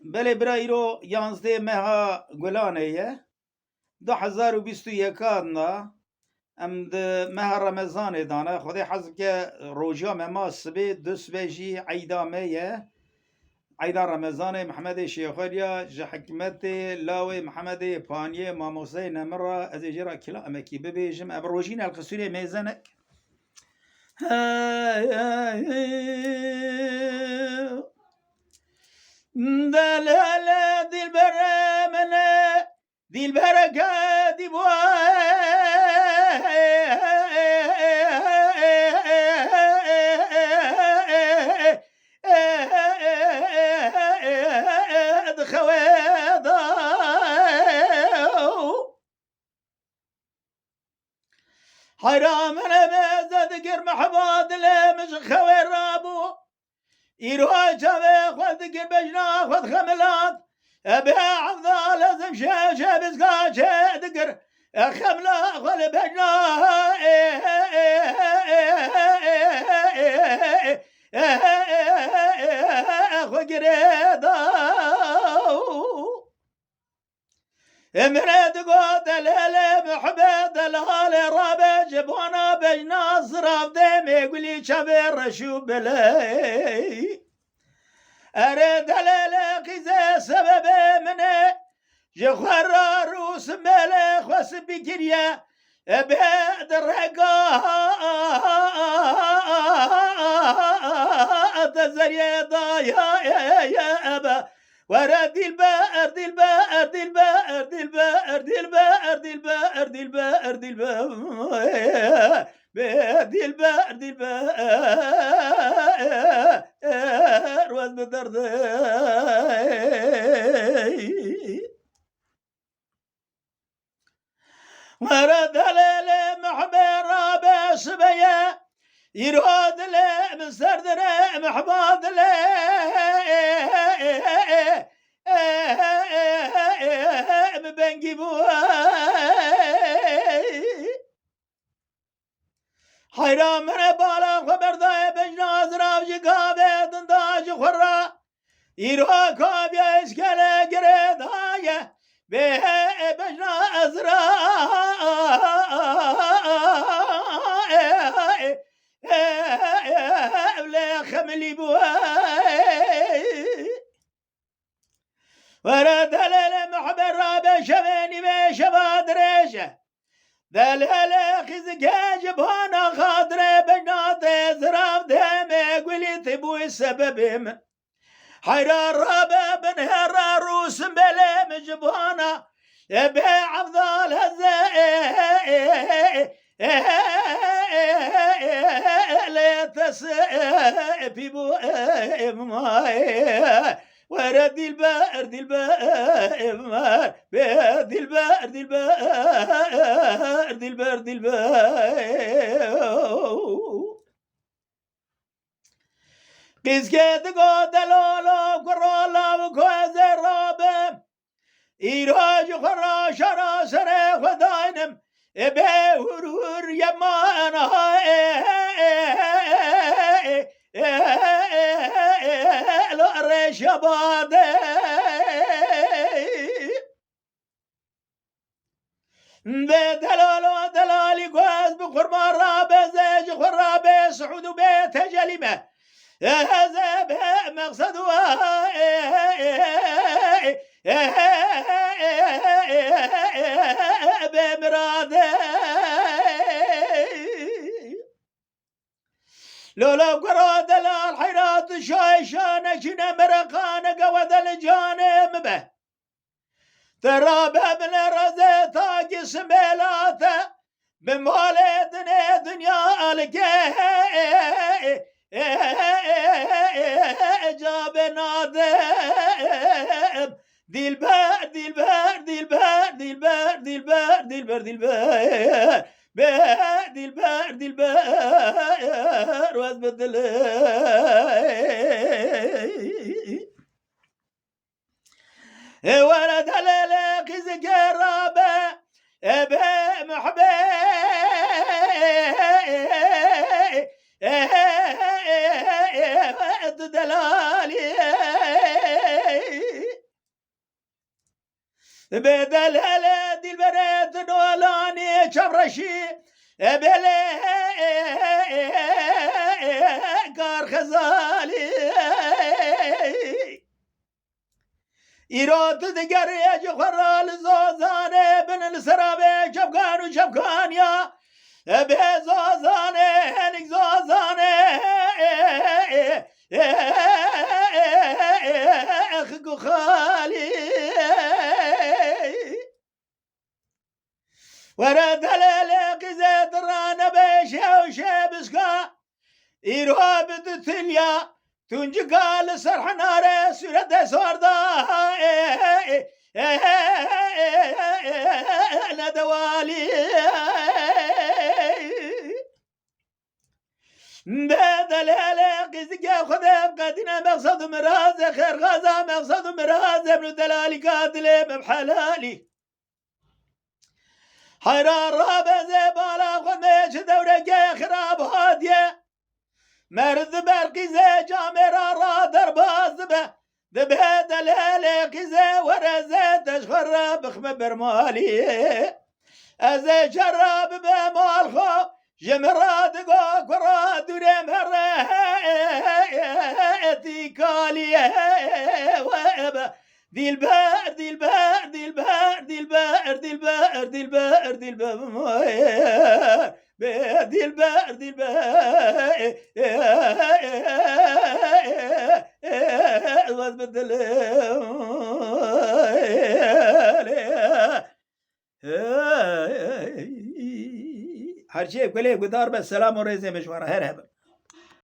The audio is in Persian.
بله برایرو 11 مها گلانه یه 2021 ام ده مها رمضان دانه خودی حزب که روژا مما سبی دست بیجی عیدا میه عیدا رمضان محمد شیخوریا جه حکمت لاوی محمد پانیه ماموسه نمرا از اجرا کلا امکی ببیجم اب روژین القصوری میزنک دلال دلبر من دلبر قادي حرام انا بزاد قر محباد لمش خوي رابو يروح جابي خذ قر بجنا خذ خملات ابي عفضه لازم شاشه بسكاشه دقر خمله خذ بجنا خقريدا مريد قود الهلم محبد الهالي رابع جبونا بجنا صراف ديم يقولي شبير شو بلاي اريد الالقي زي سبب منه جخر روس ملك وسبكريا بعد الرقاء تزريدا يا ابا ورد البئر دي البئر دي البئر دي البئر دي البئر دي البئر دي البئر دي البئر دي البئر دي البئر وزن الدرد ورد ليلة محبر رابع سبيا يرود لي مستردر محباد لي بنجي حيران من بالا خبر داي بجناز راف جقابه دنداج خرا يروى كابيا اسكاله قريد هايه به بجناز لا خملي بواي ورد للمحبر رابع شبيني بشباد ريشه دلال خزقاج بهانا خاطره بجنات زراف دمي قولي تبوي السبب من حيران رابع بن هرا روس بلا مجبانا بها عفضال هزائي لا تسافي بماي ورد البئر دي البئر دي البئر دي البئر دي البئر دي البئر قزقت قدلالا قرالا وكوزرابم إيراج خراش راسر خداينم بهرور يمانا لأرش يبادي بدلالو دلالي قواز بقربان رابي زيج خرابي سعود بيت جلمه هذا مقصد بمراده لولا قراد الحيرات شايشانة كنا مرقانة قوذ الجانب به ترى بابن رزيتا جسم بلاته بمالدنا دنيا الكيه جاب نادم دلبر دلبر دلبر دلبر دلبر دلبر دلبر دلبر دلبر وازبدل ولد هلالك زقرابه بمحبه نولانی چبرشی بله کار خزالی ایراد دگری جخرال زازانه بن السرابه جفگان و جفگانیا به زازانه هنگ زازانه خگو خالی ورد القزة درانه بشه و شبسکا ایرها بدتلیا تونج قال سرح ناره سورة سوردا ندوالي بدل قزقة خذ قدنا مقصد مراز خير غزا مقصد مراز ابن دلالي قاتل بحلالي حيران رابع زبالة خميش دورة خراب هادية مرد برقزة جامرة را درباز به دبه دلالة قزة ورزة تشخر بخم برمالي از جراب بمال خو جمرات قوك ورا دورم هرتي كالي وابا دي البار دي البار دي البار دي البار دي البار دي البار دي البار دي البار دي البار واسبدل هر چی کلی گدار به سلام و رزه مشوره هر هبه